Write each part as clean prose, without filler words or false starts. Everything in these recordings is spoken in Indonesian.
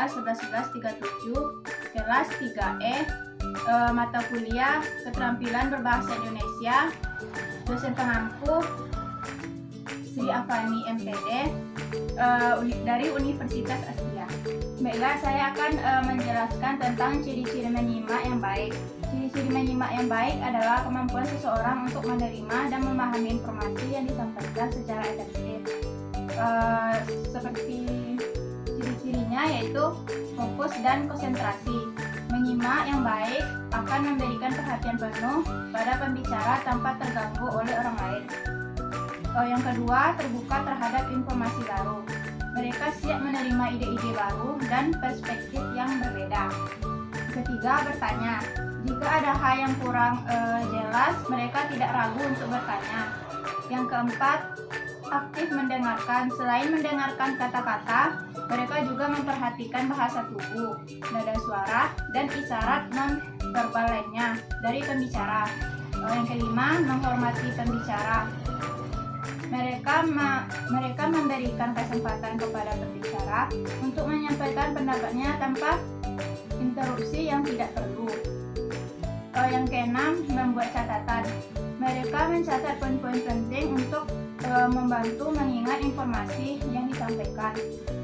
11-11-37 kelas 3E, mata kuliah Keterampilan Berbahasa Indonesia, dosen pengampu Sri Afani MPD, dari Universitas Asia. Baiklah, saya akan menjelaskan tentang ciri-ciri menyimak yang baik. Ciri-ciri menyimak yang baik adalah kemampuan seseorang untuk menerima dan memahami informasi yang disampaikan secara efektif. Seperti ciri-cirinya yaitu fokus dan konsentrasi. Menyimak yang baik akan memberikan perhatian penuh pada pembicara tanpa terganggu oleh orang lain. Yang kedua, terbuka terhadap informasi baru. Mereka siap menerima ide-ide baru dan perspektif yang berbeda. Ketiga, bertanya. Jika ada hal yang kurang jelas, mereka tidak ragu untuk bertanya. Yang keempat, aktif mendengarkan. Selain mendengarkan kata-kata, mereka juga memperhatikan bahasa tubuh, nada suara, dan isyarat non-verbal lainnya dari pembicara. Yang kelima, menghormati pembicara. Mereka memberikan kesempatan kepada pembicara untuk menyampaikan pendapatnya tanpa interupsi yang tidak perlu. Yang keenam, membuat catatan. Mereka mencatat poin-poin penting untuk membantu mengingat informasi yang disampaikan.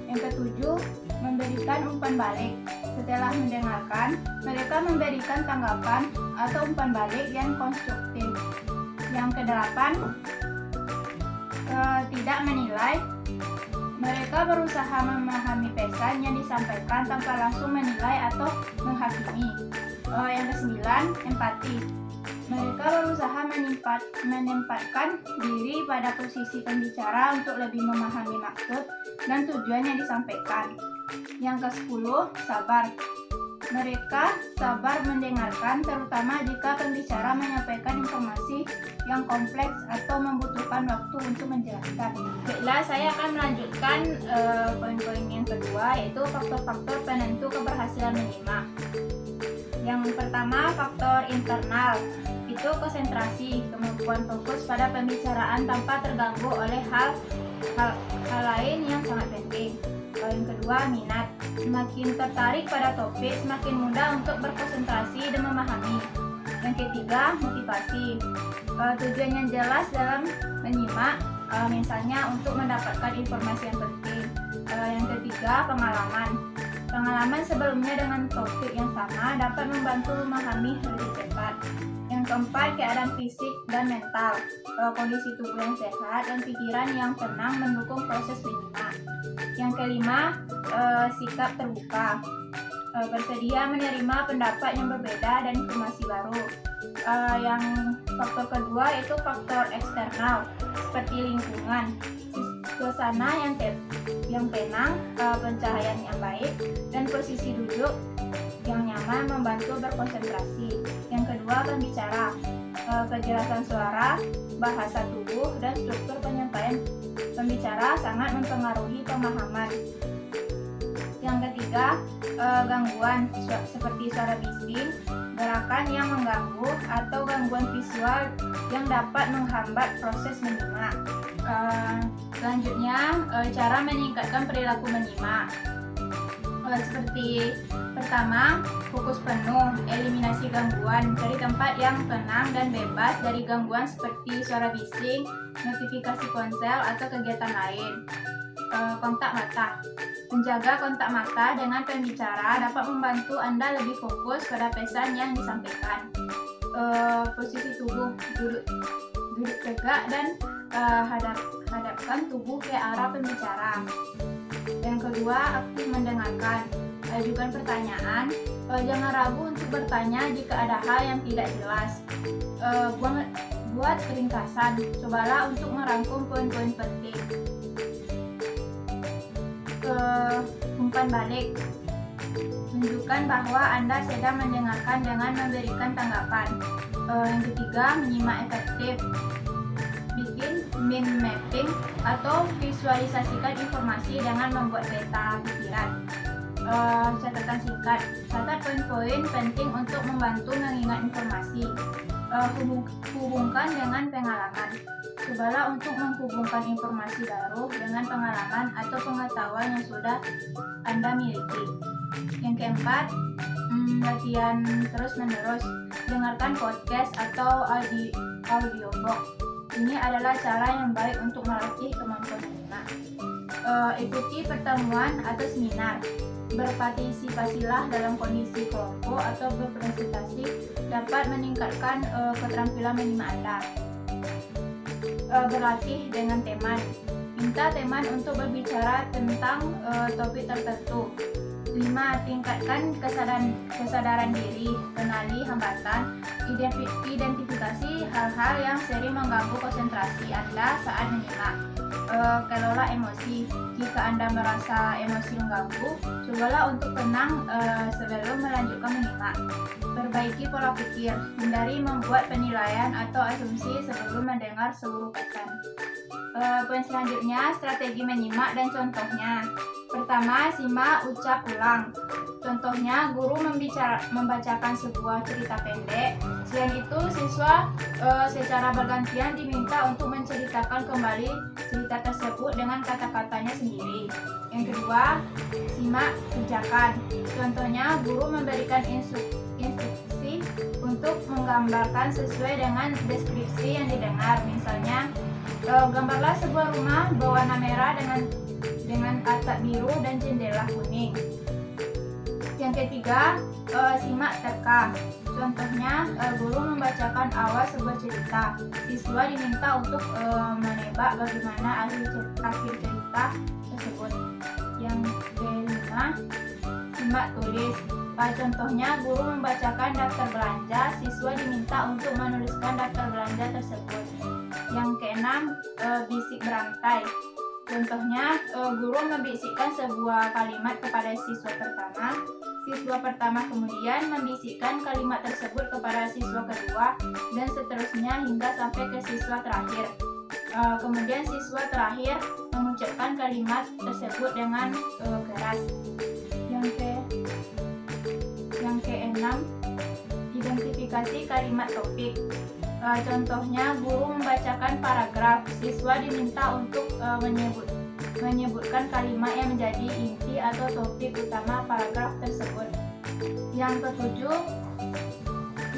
Yang ketujuh, memberikan umpan balik. Setelah mendengarkan, mereka memberikan tanggapan atau umpan balik yang konstruktif. Yang kedelapan, tidak menilai. Mereka berusaha memahami pesan yang disampaikan tanpa langsung menilai atau menghakimi. Yang kesembilan, empati. Mereka berusaha menempatkan diri pada posisi pembicara untuk lebih memahami maksud dan tujuan yang disampaikan. Yang ke-10, sabar. Mereka sabar mendengarkan, terutama jika pembicara menyampaikan informasi yang kompleks atau membutuhkan waktu untuk menjelaskan. Baiklah, saya akan melanjutkan poin-poin yang kedua, yaitu faktor-faktor penentu keberhasilan menyimak. Yang pertama, faktor internal. Itu konsentrasi, kemampuan fokus pada pembicaraan tanpa terganggu oleh hal lain yang sangat penting. Yang kedua, minat. Semakin tertarik pada topik, semakin mudah untuk berkonsentrasi dan memahami. Yang ketiga, motivasi. Tujuan yang jelas dalam menyimak, misalnya untuk mendapatkan informasi yang penting. Yang ketiga, pengalaman. Pengalaman sebelumnya dengan topik yang sama dapat membantu memahami lebih cepat. Yang keempat, keadaan fisik dan mental. Kondisi tubuh yang sehat dan pikiran yang tenang mendukung proses menyimak. Yang kelima, sikap terbuka. Bersedia menerima pendapat yang berbeda dan informasi baru. Yang faktor kedua itu faktor eksternal, seperti lingkungan, suasana yang tenang, pencahayaan yang baik, dan posisi duduk yang nyaman membantu berkonsentrasi. Yang kedua, pembicara. Kejelasan suara, bahasa tubuh, dan struktur penyampaian pembicara sangat mempengaruhi pemahaman. Yang ketiga, gangguan seperti suara bising, gerakan yang mengganggu, atau gangguan visual yang dapat menghambat proses menyimak. Selanjutnya, cara meningkatkan perilaku menyimak. Seperti pertama, fokus penuh, eliminasi gangguan, cari tempat yang tenang dan bebas dari gangguan seperti suara bising, notifikasi ponsel, atau kegiatan lain. Kontak mata. Menjaga kontak mata dengan pembicara dapat membantu Anda lebih fokus pada pesan yang disampaikan. Posisi tubuh, duduk tegak dan hadapkan tubuh ke arah pembicara. Yang kedua, aktif mendengarkan. Ajukan pertanyaan. Jangan ragu untuk bertanya jika ada hal yang tidak jelas. Buat ringkasan. Cobalah untuk merangkum poin-poin penting. Umpan balik. Tunjukkan bahwa Anda sedang mendengarkan dengan memberikan tanggapan. Yang ketiga, menyimak efektif. Bikin mind mapping atau visualisasikan informasi dengan membuat peta pikiran. Catatan singkat. Catat poin-poin penting untuk membantu mengingat informasi. Hubungkan dengan pengalaman. Cobalah untuk menghubungkan informasi baru dengan pengalaman atau pengetahuan yang sudah Anda miliki. Yang keempat, latihan terus-menerus. Dengarkan podcast atau audiobook. Ini adalah cara yang baik untuk melatih kemampuan menyimak. Ikuti pertemuan atau seminar. Berpartisipasilah dalam kondisi kelompok atau berpresentasi dapat meningkatkan keterampilan menyimak Anda. Berlatih dengan teman. Minta teman untuk berbicara tentang topik tertentu. 5. Tingkatkan kesadaran diri. Kenali hambatan. Identifikasi hal-hal yang sering mengganggu konsentrasi Anda saat menyimak. Kelola emosi. Jika Anda merasa emosi mengganggu, cobalah untuk tenang sebelum melanjutkan menyimak. Perbaiki pola pikir. Hindari membuat penilaian atau asumsi sebelum mendengar seluruh pesan. Poin selanjutnya, strategi menyimak dan contohnya. Pertama, simak, ucap, ulang. Contohnya, guru membacakan sebuah cerita pendek. Selain itu, siswa secara bergantian diminta untuk menceritakan kembali cerita tersebut dengan kata-katanya sendiri. Yang kedua, simak, kerjakan. Contohnya, guru memberikan instruksi untuk menggambarkan sesuai dengan deskripsi yang didengar. Misalnya, gambarlah sebuah rumah berwarna merah dengan atap biru dan jendela kuning. Yang ketiga, simak terka. Contohnya, guru membacakan awal sebuah cerita. Siswa diminta untuk menebak bagaimana akhir cerita tersebut. Yang kelima, simak tulis. Contohnya, guru membacakan daftar belanja. Siswa diminta untuk menuliskan daftar belanja tersebut. Yang keenam, bisik berantai. Contohnya, guru membisikkan sebuah kalimat kepada siswa pertama. Siswa pertama kemudian membisikkan kalimat tersebut kepada siswa kedua dan seterusnya hingga sampai ke siswa terakhir. Kemudian siswa terakhir mengucapkan kalimat tersebut dengan keras. Yang keenam, identifikasi kalimat topik. Contohnya, guru membacakan paragraf. Siswa diminta untuk menyebutkan kalimat yang menjadi inti atau topik utama paragraf tersebut. Yang ketujuh,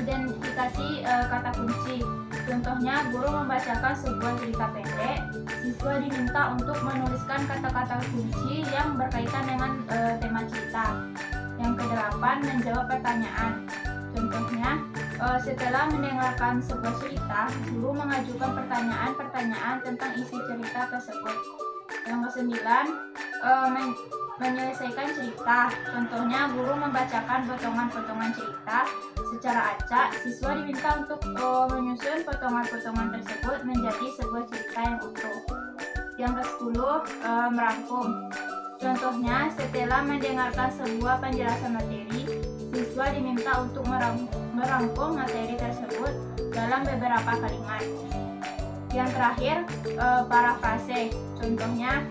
identifikasi kata kunci. Contohnya, guru membacakan sebuah cerita pendek. Siswa diminta untuk menuliskan kata-kata kunci yang berkaitan dengan tema cerita. Yang kedelapan, menjawab pertanyaan. Contohnya, setelah mendengarkan sebuah cerita, guru mengajukan pertanyaan-pertanyaan tentang isi cerita tersebut. Yang kesembilan, menyelesaikan cerita. Contohnya, guru membacakan potongan-potongan cerita secara acak. Siswa diminta untuk menyusun potongan-potongan tersebut menjadi sebuah cerita yang utuh. Yang ke-10, merangkum. Contohnya, setelah mendengarkan sebuah penjelasan materi, siswa diminta untuk merangkum materi tersebut dalam beberapa kalimat. Yang terakhir, parafrase. Contohnya,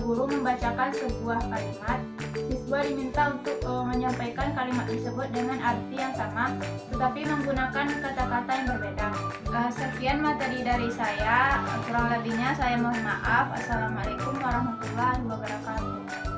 guru membacakan sebuah kalimat. Siswa diminta untuk menyampaikan kalimat tersebut dengan arti yang sama, tetapi menggunakan kata-kata yang berbeda. Sekian materi dari saya. Kurang lebihnya saya mohon maaf. Assalamualaikum warahmatullahi wabarakatuh.